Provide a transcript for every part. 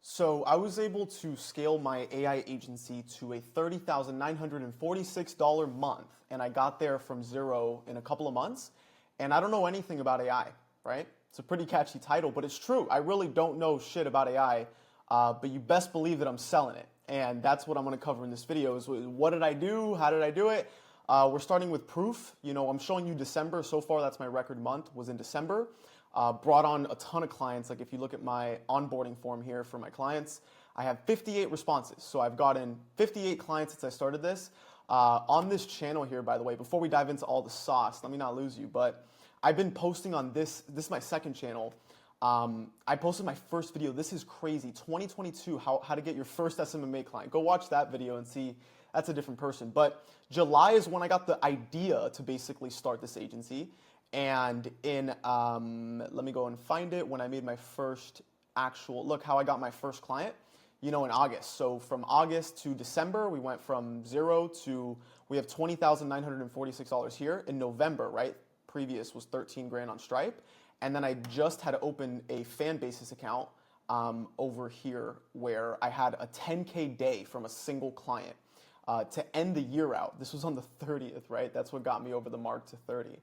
So I was able to scale my AI agency to a $30,946 month, and I got there from zero in a couple of months. And I don't know anything about AI, right? It's a pretty catchy title, but it's true. I really don't know shit about AI, but you best believe that I'm selling it. And that's what I'm going to cover in this video is what did I do? How did I do it? We're starting with proof. You know, I'm showing you December. So far, that's my record month, was in December. Brought on a ton of clients. Like if you look at my onboarding form here for my clients, I have 58 responses. So I've gotten 58 clients since I started this. On this channel here, by the way, before we dive into all the sauce, let me not lose you, but I've been posting on this is my second channel. I posted my first video. This is crazy. 2022, how to get your first SMMA client. Go watch that video and see. That's a different person. But July is when I got the idea to basically start this agency. And in, let me go and find it, when I made my first look how I got my first client, you know, in August. So from August to December, we went from zero to, we have $20,946 here. In November, right? Previous was 13 grand on Stripe. And then I just had to open a fan basis account over here where I had a 10K day from a single client to end the year out. This was on the 30th, right? That's what got me over the mark to 30.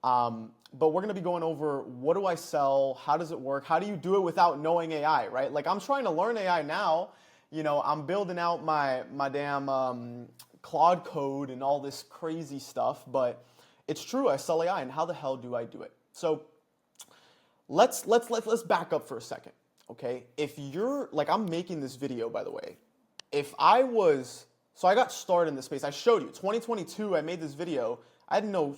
But we're going to be going over what do I sell, how does it work, how do you do it without knowing AI, right? Like I'm trying to learn AI now, you know, I'm building out my damn crod code and all this crazy stuff, but it's true, I sell AI, and how the hell do I do it? So let's back up for a second, okay? If you're, like I'm making this video, by the way, so I got started in this space, I showed you, 2022, I made this video, I didn't know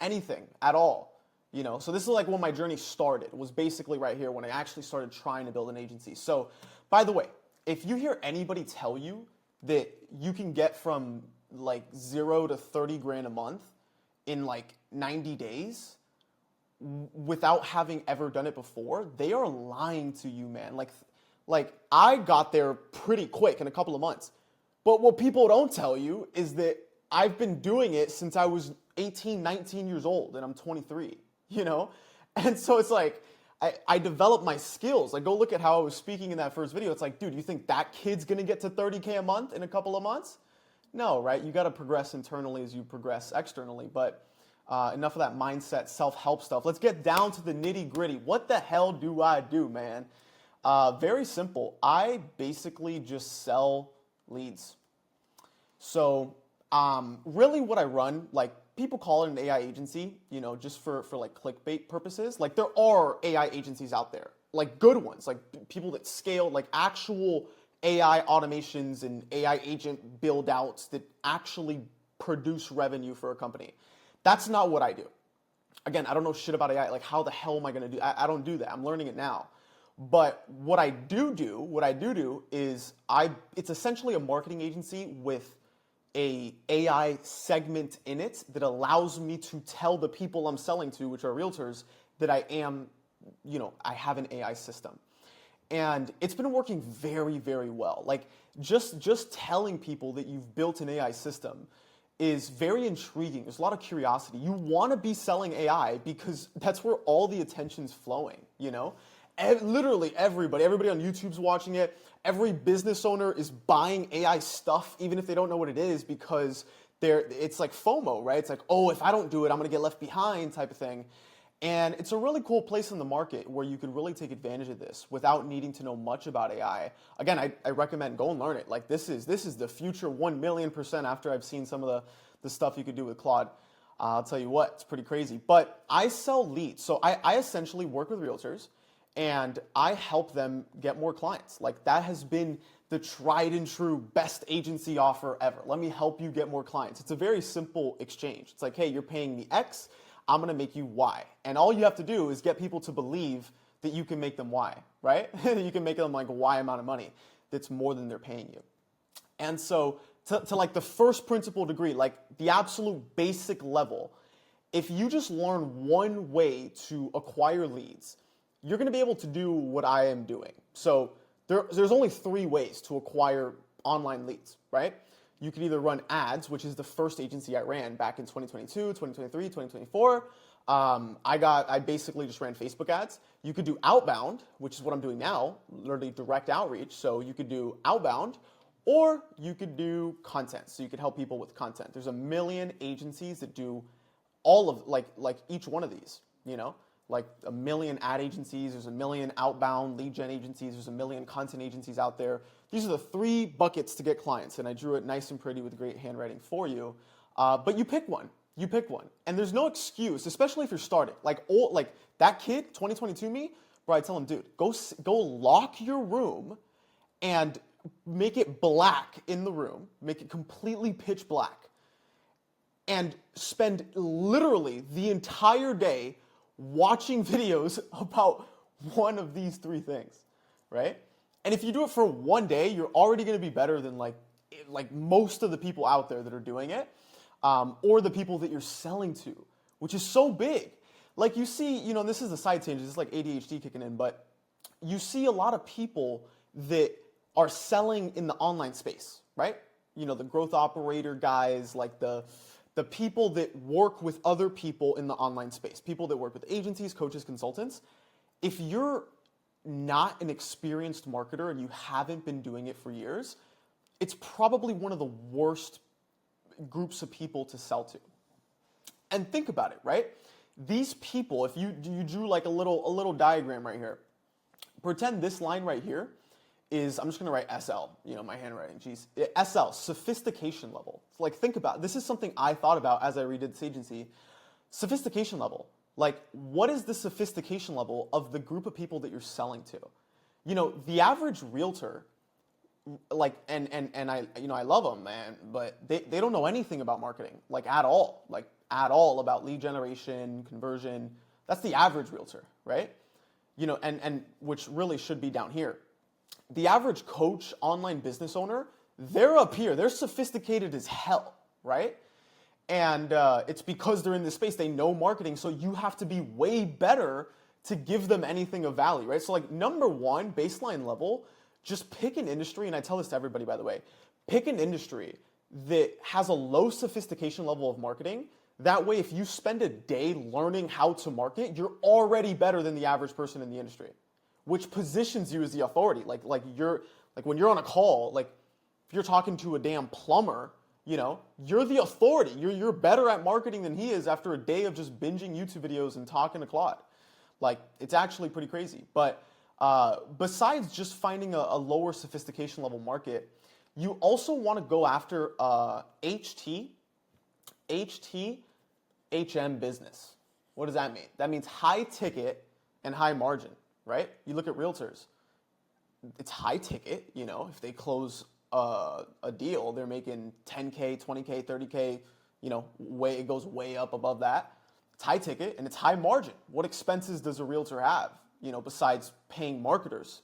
anything at all, you know? So this is like when my journey started, was basically right here when I actually started trying to build an agency. So by the way, if you hear anybody tell you that you can get from like 0 to 30 grand a month in like 90 days without having ever done it before, they are lying to you, man. Like I got there pretty quick in a couple of months. But what people don't tell you is that I've been doing it since I was 18, 19 years old, and I'm 23, you know? And so it's like, I developed my skills. Like, go look at how I was speaking in that first video. It's like, dude, you think that kid's gonna get to 30K a month in a couple of months? No, right? You gotta progress internally as you progress externally. But enough of that mindset, self-help stuff. Let's get down to the nitty gritty. What the hell do I do, man? Very simple. I basically just sell leads. So really what I run, like people call it an AI agency, you know, just for like clickbait purposes. Like there are AI agencies out there, like good ones, like people that scale, like actual AI automations and AI agent build outs that actually produce revenue for a company. That's not what I do. Again, I don't know shit about AI. Like how the hell am I going to do? I don't do that. I'm learning it now. But what I do is it's essentially a marketing agency with a AI segment in it that allows me to tell the people I'm selling to, which are realtors, that I am, you know, I have an AI system. And it's been working very, very well. Like just telling people that you've built an AI system is very intriguing. There's a lot of curiosity. You want to be selling AI because that's where all the attention's flowing, you know? Literally everybody on YouTube's watching it. Every business owner is buying AI stuff, even if they don't know what it is, because it's like FOMO, right? It's like, oh, if I don't do it, I'm gonna get left behind type of thing. And it's a really cool place in the market where you can really take advantage of this without needing to know much about AI. Again, I recommend go and learn it. Like this is the future 1,000,000% after I've seen some of the stuff you could do with Claude. I'll tell you what, it's pretty crazy. But I sell leads. So I essentially work with realtors and I help them get more clients. Like that has been the tried and true best agency offer ever. Let me help you get more clients. It's a very simple exchange. It's like, hey, you're paying me X, I'm gonna make you Y. And all you have to do is get people to believe that you can make them Y, right? You can make them like a Y amount of money that's more than they're paying you. And so to like the first principle degree, like the absolute basic level, if you just learn one way to acquire leads, you're going to be able to do what I am doing. So there's only 3 ways to acquire online leads, right? You can either run ads, which is the first agency I ran back in 2022, 2023, 2024. I basically just ran Facebook ads. You could do outbound, which is what I'm doing now, literally direct outreach. So you could do outbound, or you could do content. So you could help people with content. There's a million agencies that do all of like each one of these, you know, like a million ad agencies. There's a million outbound lead gen agencies. There's a million content agencies out there. These are the 3 buckets to get clients, and I drew it nice and pretty with great handwriting for you. But you pick one. You pick one, and there's no excuse, especially if you're starting. Like that kid, 2022 me, bro. I tell him, dude, go lock your room, and make it black in the room. Make it completely pitch black, and spend literally the entire day watching videos about one of these 3 things, right? And if you do it for one day, you're already going to be better than like most of the people out there that are doing it, or the people that you're selling to, which is so big. Like you see, you know, this is the side tangent, this is like ADHD kicking in, but you see a lot of people that are selling in the online space, right? You know, the growth operator guys, like the people that work with other people in the online space, people that work with agencies, coaches, consultants. If you're not an experienced marketer and you haven't been doing it for years, it's probably one of the worst groups of people to sell to. And think about it, right? These people, if you drew like a little diagram right here, pretend this line right here is, I'm just gonna write SL, you know, my handwriting, geez. SL, sophistication level. Like think about it. This is something I thought about as I redid this agency. Sophistication level. Like what is the sophistication level of the group of people that you're selling to? You know, the average realtor, like, and I, you know, I love them, man, but they don't know anything about marketing, like at all about lead generation, conversion. That's the average realtor, right? You know, and which really should be down here. The average coach, online business owner, they're up here. They're sophisticated as hell, right? And it's because they're in this space. They know marketing, so you have to be way better to give them anything of value, right? So like number 1, baseline level, just pick an industry, and I tell this to everybody, by the way, pick an industry that has a low sophistication level of marketing. That way, if you spend a day learning how to market, you're already better than the average person in the industry, which positions you as the authority. Like when you're on a call, like if you're talking to a damn plumber, you know, you're the authority. You're better at marketing than he is after a day of just binging YouTube videos and talking to Claude. Like it's actually pretty crazy. But besides just finding a lower sophistication level market, you also want to go after HM business. What does that mean? That means high ticket and high margin, right? You look at realtors, it's high ticket, you know, if they close a deal, they're making 10K, 20K, 30K, you know, it goes way up above that. It's high ticket and it's high margin. What expenses does a realtor have, you know, besides paying marketers,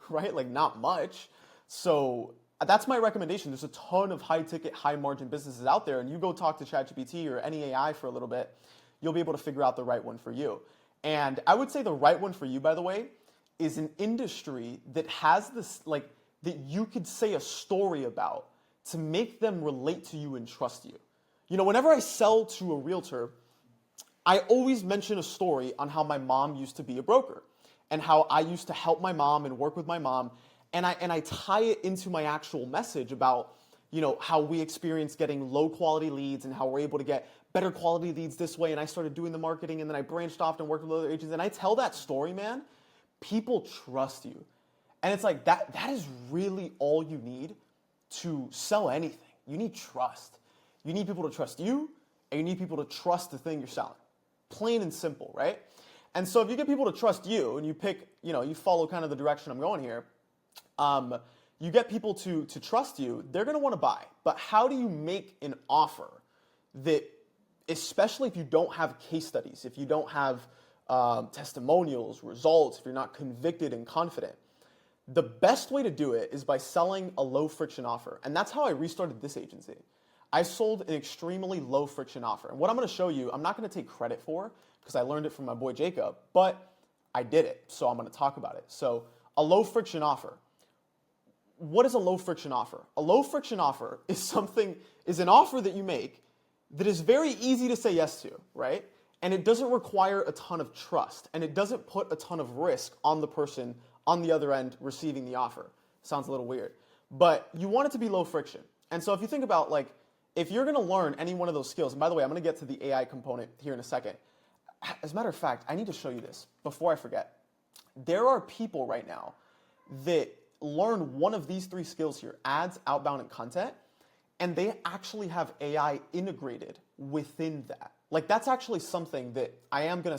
right? Like not much. So that's my recommendation. There's a ton of high ticket, high margin businesses out there, and you go talk to ChatGPT or any AI for a little bit, you'll be able to figure out the right one for you. And I would say the right one for you, by the way, is an industry that has this, like, that you could say a story about to make them relate to you and trust you. You know, whenever I sell to a realtor, I always mention a story on how my mom used to be a broker and how I used to help my mom and work with my mom. And I tie it into my actual message about, you know, how we experience getting low quality leads and how we're able to get better quality leads this way. And I started doing the marketing, and then I branched off and worked with other agents. And I tell that story, man, people trust you. And it's like that is really all you need to sell anything. You need trust. You need people to trust you, and you need people to trust the thing you're selling. Plain and simple, right? And so if you get people to trust you and you pick, you know, you follow kind of the direction I'm going here, you get people to trust you, they're going to want to buy. But how do you make an offer that, especially if you don't have case studies, if you don't have testimonials, results, if you're not convicted and confident, the best way to do it is by selling a low friction offer. And that's how I restarted this agency. I sold an extremely low friction offer. And what I'm going to show you, I'm not going to take credit for because I learned it from my boy Jacob, but I did it. So I'm going to talk about it. So a low friction offer. What is a low friction offer? A low friction offer is an offer that you make that is very easy to say yes to, right? And it doesn't require a ton of trust, and it doesn't put a ton of risk on the person on the other end receiving the offer. Sounds a little weird, but you want it to be low friction. And so if you think about, like, if you're gonna learn any one of those skills, and by the way, I'm gonna get to the AI component here in a second. As a matter of fact, I need to show you this before I forget. There are people right now that learn one of these 3 skills here, ads, outbound, and content, and they actually have AI integrated within that. Like, that's actually something that I am gonna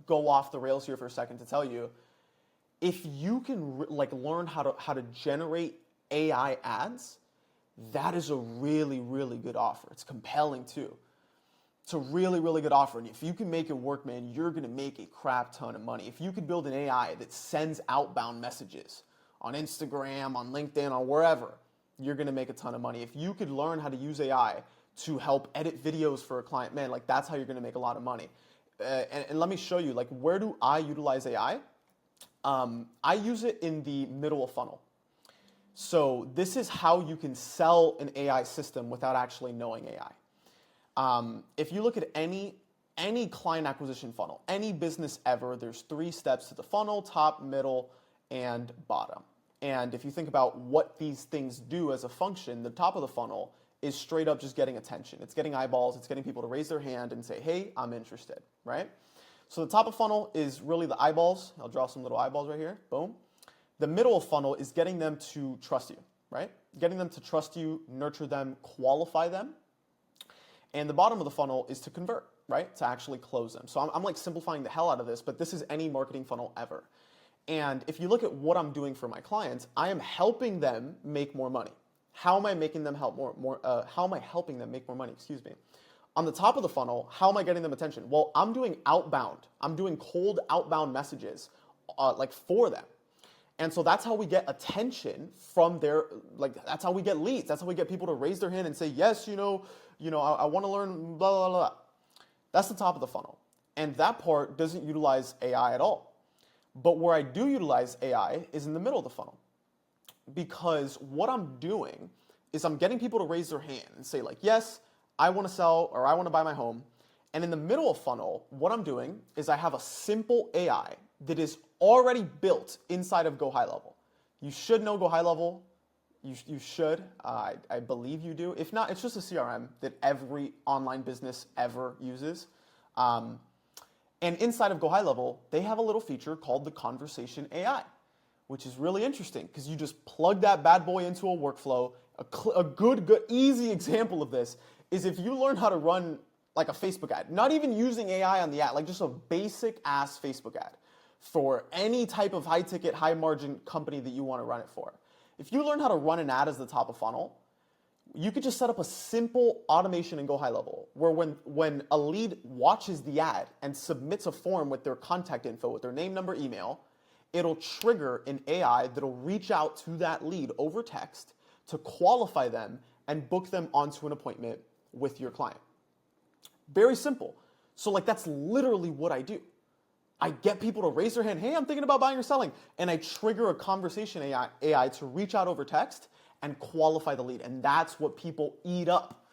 go off the rails here for a second to tell you. If you can learn how to generate AI ads, that is a really, really good offer. It's compelling too. It's a really, really good offer. And if you can make it work, man, you're gonna make a crap ton of money. If you could build an AI that sends outbound messages on Instagram, on LinkedIn, on wherever, you're gonna make a ton of money. If you could learn how to use AI to help edit videos for a client, man, like, that's how you're gonna make a lot of money. And let me show you, like, where do I utilize AI? I use it in the middle of funnel. So this is how you can sell an AI system without actually knowing AI. If you look at any client acquisition funnel, any business ever, there's 3 steps to the funnel: top, middle, and bottom. And if you think about what these things do as a function, the top of the funnel is straight up just getting attention. It's getting eyeballs. It's getting people to raise their hand and say, hey, I'm interested, right? So the top of funnel is really the eyeballs. I'll draw some little eyeballs right here. Boom. The middle of funnel is getting them to trust you, right? Getting them to trust you, nurture them, qualify them. And the bottom of the funnel is to convert, right? To actually close them. So I'm like simplifying the hell out of this, but this is any marketing funnel ever. And if you look at what I'm doing for my clients, I am helping them make more money. How am I making them how am I helping them make more money? Excuse me. On the top of the funnel, how am I getting them attention? Well, I'm doing outbound. I'm doing cold outbound messages, for them. And so that's how we get attention from their, that's how we get leads. That's how we get people to raise their hand and say, yes, I want to learn blah, blah, blah. That's the top of the funnel. And that part doesn't utilize AI at all. But where I do utilize AI is in the middle of the funnel. Because what I'm doing is I'm getting people to raise their hand and say, like, yes, I want to sell or I want to buy my home. And in the middle of funnel, what I'm doing is I have a simple AI that is already built inside of Go High Level. You should know Go High Level. You should. I believe you do. If not, it's just a CRM that every online business ever uses. And inside of Go High Level, they have a little feature called the Conversation AI, which is really interesting because you just plug that bad boy into a workflow. A good, easy example of this is if you learn how to run like a Facebook ad, not even using AI on the ad, like just a basic ass Facebook ad for any type of high ticket, high margin company that you want to run it for. If you learn how to run an ad as the top of funnel, you could just set up a simple automation in Go High Level where when a lead watches the ad and submits a form with their contact info, with their name, number, email, it'll trigger an AI that'll reach out to that lead over text to qualify them and book them onto an appointment with your client. Very simple. So that's literally what I do. I get people to raise their hand, hey, I'm thinking about buying or selling, and I trigger a conversation AI to reach out over text and qualify the lead. And that's what people eat up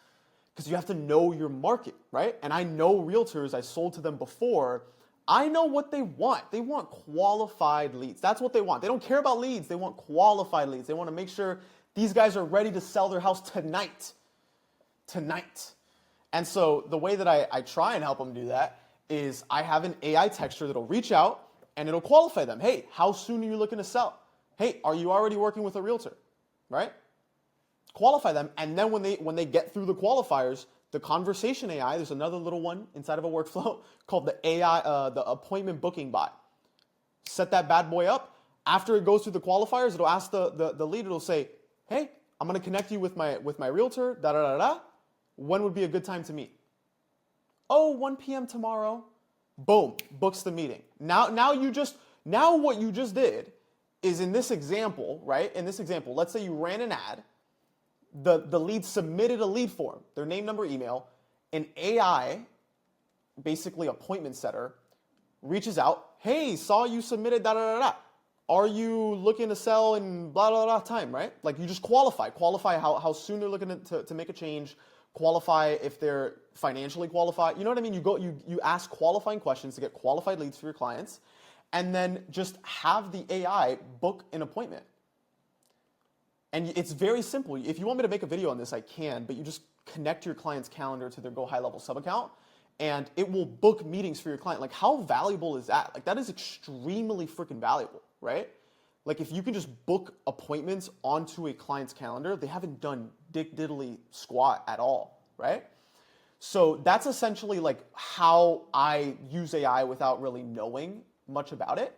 because you have to know your market, right? And I know realtors, I sold to them before. I know what they want. They want qualified leads. That's what they want. They don't care about leads. They want qualified leads. They want to make sure these guys are ready to sell their house tonight. And so the way that I try and help them do that is I have an AI texture that'll reach out and it'll qualify them. Hey, how soon are you looking to sell? Hey, are you already working with a realtor? Right? Qualify them, and then when they get through the qualifiers, the conversation AI, there's another little one inside of a workflow called the AI, the appointment booking bot. Set that bad boy up. After it goes through the qualifiers, it'll ask the lead, it'll say, hey, I'm gonna connect you with my realtor, da-da-da-da. When would be a good time to meet? Oh, 1 p.m. tomorrow. Boom, books the meeting. Now what you just did is in this example, right? In this example, let's say you ran an ad, the lead submitted a lead form, their name, number, email, an AI, basically appointment setter, reaches out, hey, saw you submitted da-da-da-da. Are you looking to sell in blah, blah, blah time, right? Like you just qualify how soon they're looking to make a change, qualify if they're financially qualified. You know what I mean? You ask qualifying questions to get qualified leads for your clients, and then just have the AI book an appointment. And it's very simple. If you want me to make a video on this, I can, but you just connect your client's calendar to their Go High Level sub account, and it will book meetings for your client. Like, how valuable is that? Like, that is extremely freaking valuable, right? Like, if you can just book appointments onto a client's calendar, they haven't done dick diddly squat at all, right? So that's essentially like how I use AI without really knowing much about it.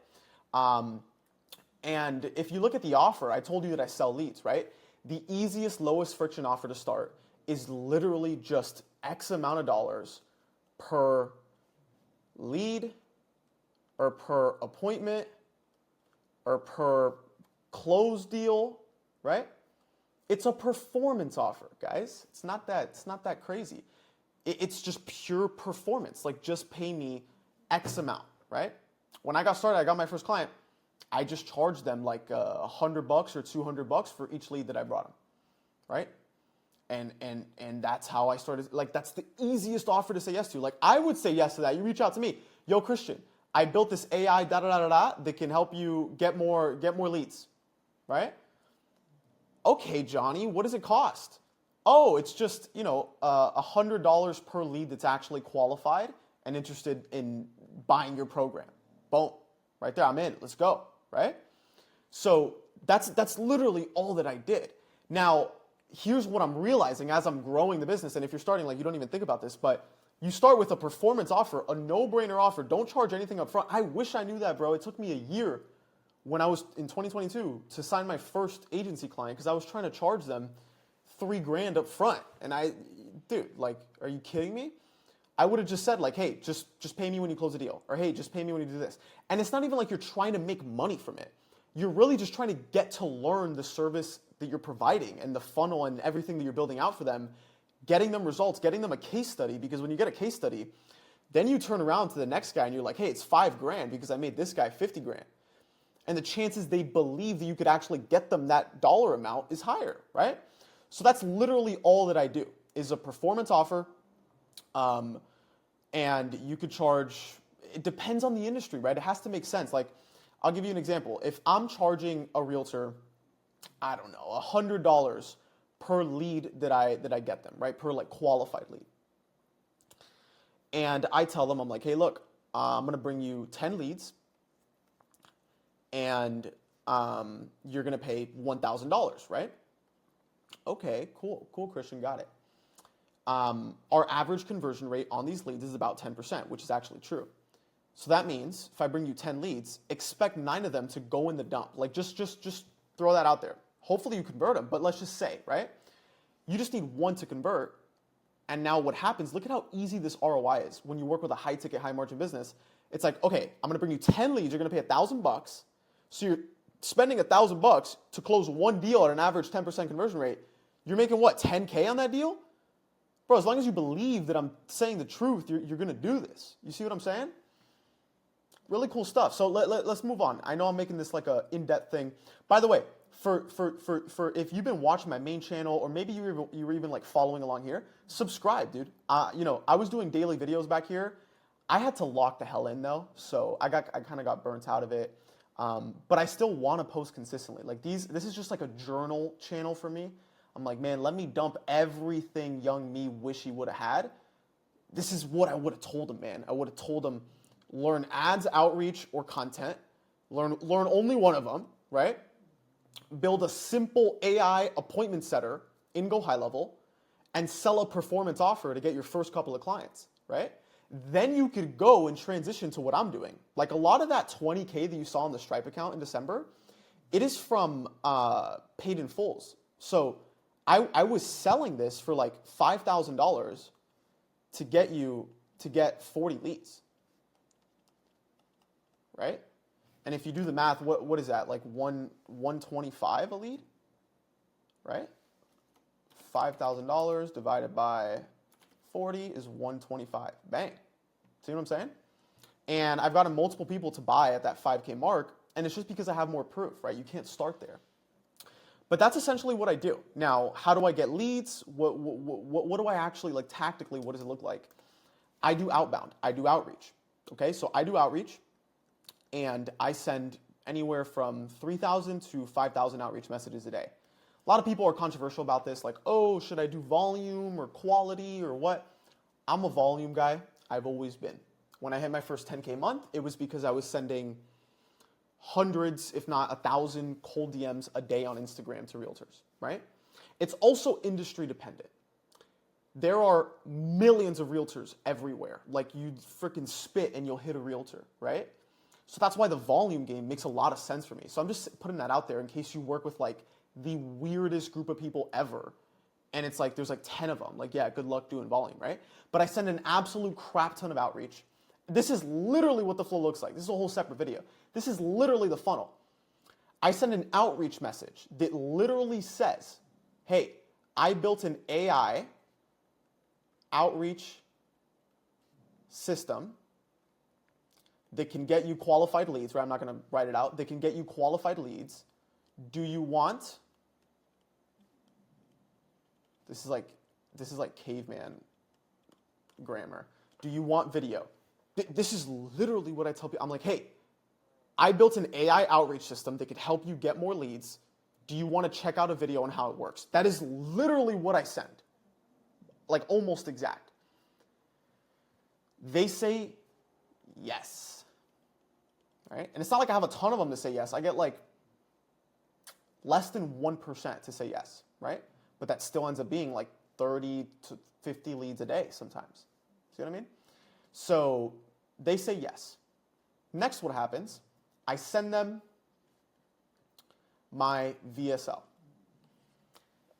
And if you look at the offer, I told you that I sell leads, right? The easiest, lowest friction offer to start is literally just X amount of dollars per lead or per appointment or per close deal, right? It's a performance offer, guys. It's not that crazy. It's just pure performance. Like, just pay me X amount, right? When I got started, I got my first client, I just charged them like $100 or $200 for each lead that I brought them, right? And that's how I started. Like, that's the easiest offer to say yes to. Like, I would say yes to that. You reach out to me, yo, Christian, I built this AI that can help you get more leads, right? Okay, Johnny, what does it cost? Oh, it's just, $100 per lead that's actually qualified and interested in buying your program. Boom, right there, I'm in. Let's go, right? So that's literally all that I did. Now, here's what I'm realizing as I'm growing the business, and if you're starting, like, you don't even think about this, but you start with a performance offer, a no-brainer offer. Don't charge anything up front. I wish I knew that, bro. It took me a year when I was in 2022 to sign my first agency client because I was trying to charge them $3,000 up front. And dude, like, are you kidding me? I would have just said, like, hey, just pay me when you close a deal, or hey, just pay me when you do this. And it's not even like you're trying to make money from it. You're really just trying to get to learn the service that you're providing and the funnel and everything that you're building out for them, getting them results, getting them a case study, because when you get a case study, then you turn around to the next guy and you're like, hey, it's $5,000 because I made this guy $50,000. And the chances they believe that you could actually get them that dollar amount is higher, right? So that's literally all that I do is a performance offer. And you could charge, it depends on the industry, right? It has to make sense. Like, I'll give you an example. If I'm charging a realtor, I don't know, $100 per lead that I get them, right? Per like qualified lead. And I tell them, I'm like, hey, look, I'm going to bring you 10 leads and you're going to pay $1,000, right? Okay, cool, Christian, got it. Our average conversion rate on these leads is about 10%, which is actually true. So that means if I bring you 10 leads, expect 9 of them to go in the dump. Like, just throw that out there. Hopefully you convert them, but let's just say, right? You just need 1 to convert. And now what happens, look at how easy this ROI is when you work with a high ticket, high margin business. It's like, okay, I'm going to bring you 10 leads. You're going to pay $1,000. So you're spending $1,000 to close 1 deal at an average 10% conversion rate. You're making what, 10K on that deal? Bro, as long as you believe that I'm saying the truth, you're going to do this. You see what I'm saying? Really cool stuff. So let's move on. I know I'm making this like a in-depth thing. By the way, for if you've been watching my main channel, or maybe you were even like following along here, subscribe, dude. I was doing daily videos back here. I had to lock the hell in though, so I kind of got burnt out of it. But I still want to post consistently. Like this is just like a journal channel for me. I'm like, man, let me dump everything young me wish he would have had. This is what I would have told him, man. I would have told him, learn ads, outreach, or content. Learn only one of them, right? Build a simple AI appointment setter in Go High Level and sell a performance offer to get your first couple of clients, right? Then you could go and transition to what I'm doing. Like a lot of that 20K that you saw on the Stripe account in December, it is from paid in fulls. So I was selling this for like $5,000 to get 40 leads, right? And if you do the math, what is that? Like 125 a lead, right? $5,000 divided by 40 is 125. Bang. See what I'm saying? And I've gotten multiple people to buy at that 5K mark, and it's just because I have more proof, right? You can't start there. But that's essentially what I do. Now, how do I get leads? What do I actually, like tactically, what does it look like? I do outbound. I do outreach. Okay, so I do outreach and I send anywhere from 3,000 to 5,000 outreach messages a day. A lot of people are controversial about this, like, oh, should I do volume or quality or what? I'm a volume guy. I've always been. When I had my first 10K month, it was because I was sending hundreds, if not 1,000 cold DMs a day on Instagram to realtors, right? It's also industry dependent. There are millions of realtors everywhere. Like you freaking spit and you'll hit a realtor, right? So that's why the volume game makes a lot of sense for me. So I'm just putting that out there in case you work with like the weirdest group of people ever. And it's like, there's like 10 of them. Like, yeah, good luck doing volume, right? But I send an absolute crap ton of outreach. This is literally what the flow looks like. This is a whole separate video. This is literally the funnel. I send an outreach message that literally says, hey, I built an AI outreach system that can get you qualified leads, right? I'm not going to write it out. That can get you qualified leads. Do you want, this is like caveman grammar. Do you want video? This is literally what I tell people. I'm like, hey, I built an AI outreach system that could help you get more leads. Do you want to check out a video on how it works? That is literally what I send. Like almost exact. They say yes. Right? And it's not like I have a ton of them to say yes. I get like less than 1% to say yes, right? But that still ends up being like 30 to 50 leads a day sometimes. See what I mean? So they say yes. Next, what happens? I send them my VSL.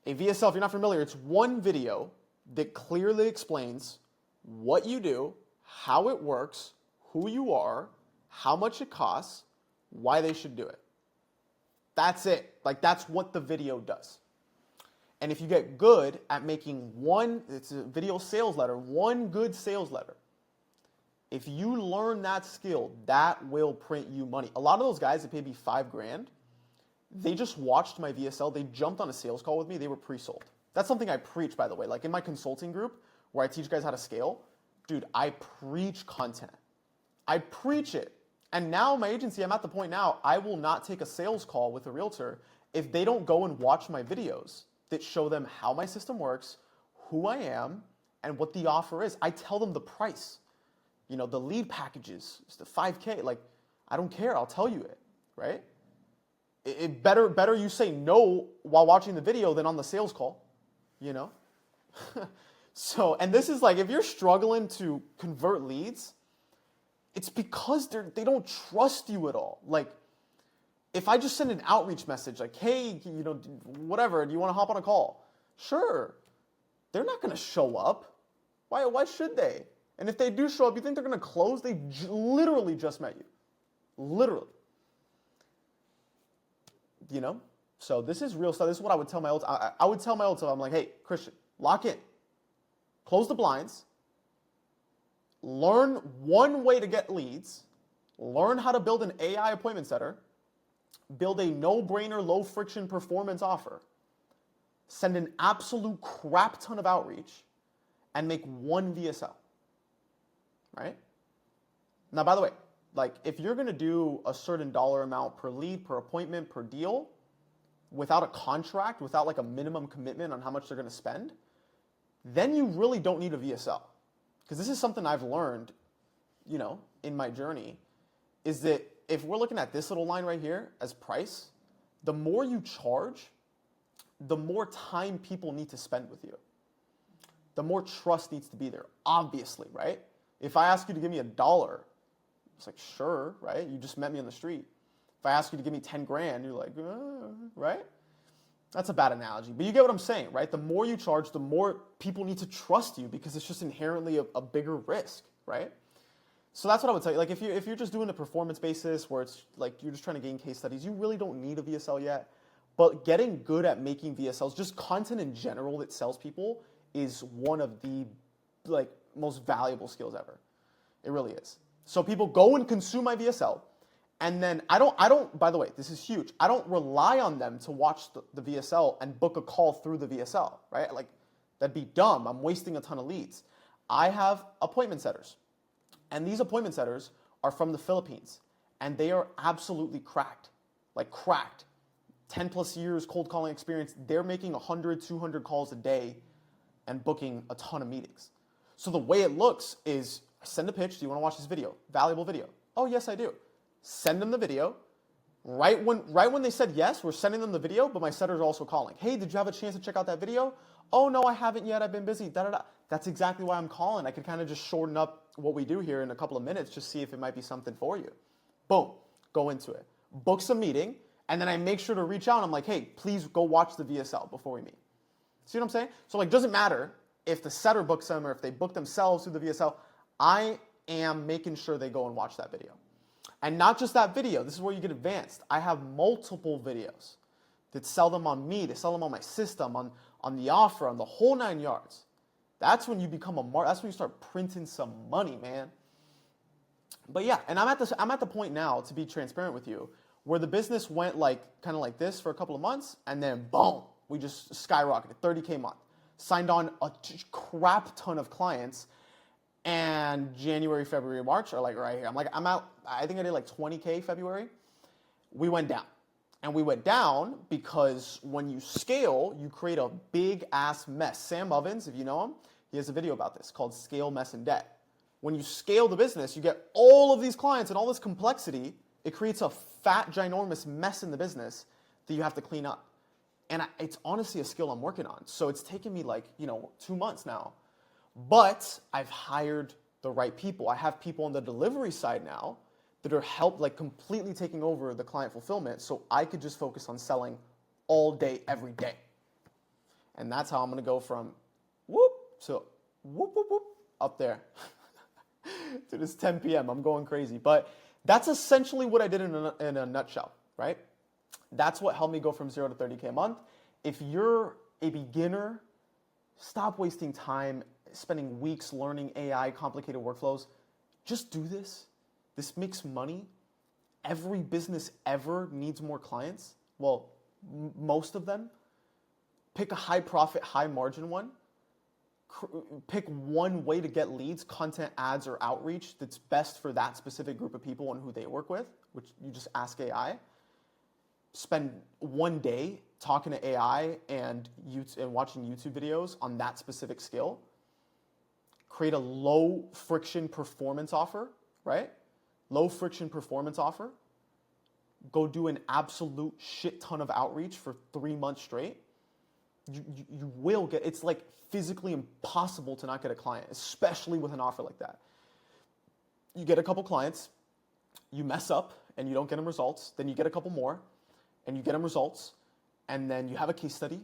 A VSL, if you're not familiar, it's one video that clearly explains what you do, how it works, who you are, how much it costs, why they should do it. That's it. Like that's what the video does. And if you get good at making it's a video sales letter, one good sales letter, if you learn that skill, that will print you money. A lot of those guys that paid me $5,000, they just watched my VSL. They jumped on a sales call with me. They were pre-sold. That's something I preach, by the way. Like in my consulting group where I teach guys how to scale, dude, I preach content. I preach it. And now my agency, I'm at the point now, I will not take a sales call with a realtor if they don't go and watch my videos that show them how my system works, who I am, and what the offer is. I tell them the price. You know, the lead packages, it's the 5K. Like, I don't care. I'll tell you it, right? It better you say no while watching the video than on the sales call, you know? So, and this is like, if you're struggling to convert leads, it's because they don't trust you at all. Like, if I just send an outreach message like, hey, you know, whatever, do you want to hop on a call? Sure. They're not going to show up. Why should they? And if they do show up, you think they're going to close? They literally just met you. Literally. You know? So this is real stuff. This is what I would tell my old I would tell my old self. I'm like, hey, Christian, lock in. Close the blinds. Learn one way to get leads. Learn how to build an AI appointment setter. Build a no-brainer, low-friction performance offer. Send an absolute crap ton of outreach. And make one VSL. Right? Now, by the way, like if you're going to do a certain dollar amount per lead, per appointment, per deal, without a contract, without like a minimum commitment on how much they're going to spend, then you really don't need a VSL. Because this is something I've learned, you know, in my journey, is that if we're looking at this little line right here as price, the more you charge, the more time people need to spend with you. The more trust needs to be there, obviously, right? If I ask you to give me $1, it's like, sure, right? You just met me on the street. If I ask you to give me 10 grand, you're like, right? That's a bad analogy, but you get what I'm saying, right? The more you charge, the more people need to trust you because it's just inherently a bigger risk, right? So that's what I would tell you. Like if you're just doing a performance basis where it's like you're just trying to gain case studies, you really don't need a VSL yet. But getting good at making VSLs, just content in general that sells people, is one of the like most valuable skills ever. It really is. So people go and consume my VSL, And then I don't, by the way, this is huge. I don't rely on them to watch the VSL and book a call through the VSL, right? Like, that'd be dumb. I'm wasting a ton of leads. I have appointment setters. And these appointment setters are from the Philippines. And they are absolutely cracked. Like, cracked. 10 plus years cold calling experience. They're making 100, 200 calls a day and booking a ton of meetings. So the way it looks is, send a pitch. Do you want to watch this video? Valuable video. Oh, yes, I do. Send them the video. Right when they said yes, we're sending them the video, but my setter's also calling. Hey, did you have a chance to check out that video? Oh, no, I haven't yet. I've been busy. Da, da, da. That's exactly why I'm calling. I could kind of just shorten up what we do here in a couple of minutes, just see if it might be something for you. Boom, go into it. Book some meeting, and then I make sure to reach out. I'm like, hey, please go watch the VSL before we meet. See what I'm saying? So like, doesn't matter if the setter books them or if they book themselves through the VSL. I am making sure they go and watch that video. And not just that video. This is where you get advanced. I have multiple videos that sell them on me, to sell them on my system, on the offer, on the whole 9 yards. That's when you become that's when you start printing some money, man. But yeah, and I'm at the point now, to be transparent with you, where the business went like kind of like this for a couple of months, and then boom, we just skyrocketed, 30K a month. Signed on a crap ton of clients. And January, February, March are like right here. I'm out, I think I did like 20K February. We went down. And we went down because when you scale, you create a big ass mess. Sam Ovens, if you know him, he has a video about this called Scale, Mess, and Debt. When you scale the business, you get all of these clients and all this complexity. It creates a fat, ginormous mess in the business that you have to clean up. And it's honestly a skill I'm working on. So it's taken me like, 2 months now. But I've hired the right people. I have people on the delivery side now that are completely taking over the client fulfillment, so I could just focus on selling all day, every day. And that's how I'm gonna go from whoop to whoop, whoop, whoop, up there to this 10 p.m. I'm going crazy. But that's essentially what I did in a nutshell, right? That's what helped me go from 0 to 30K a month. If you're a beginner, stop wasting time spending weeks learning AI, complicated workflows. Just do this. This makes money. Every business ever needs more clients. Well, most of them. Pick a high profit, high margin one. Pick one way to get leads, content, ads, or outreach that's best for that specific group of people and who they work with, which you just ask AI. Spend one day talking to AI and watching YouTube videos on that specific skill. Create a low friction performance offer, right? Low friction performance offer. Go do an absolute shit ton of outreach for 3 months straight. You will get, it's like physically impossible to not get a client, especially with an offer like that. You get a couple clients, you mess up and you don't get them results, then you get a couple more and you get them results, and then you have a case study,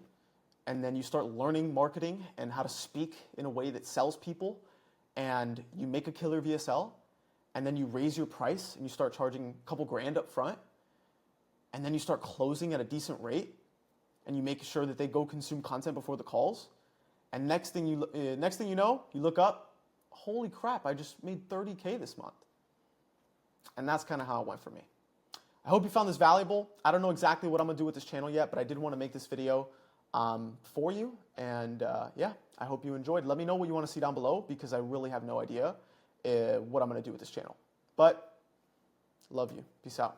and then you start learning marketing and how to speak in a way that sells people, and you make a killer VSL, and then you raise your price and you start charging a couple grand up front, and then you start closing at a decent rate, and you make sure that they go consume content before the calls, and next thing you know, you look up, holy crap, I just made 30K this month. And that's kind of how it went for me. I hope you found this valuable. I don't know exactly what I'm gonna do with this channel yet, but I did want to make this video for you. And yeah, I hope you enjoyed. Let me know what you want to see down below, because I really have no idea what I'm gonna do with this channel. But love you. Peace out.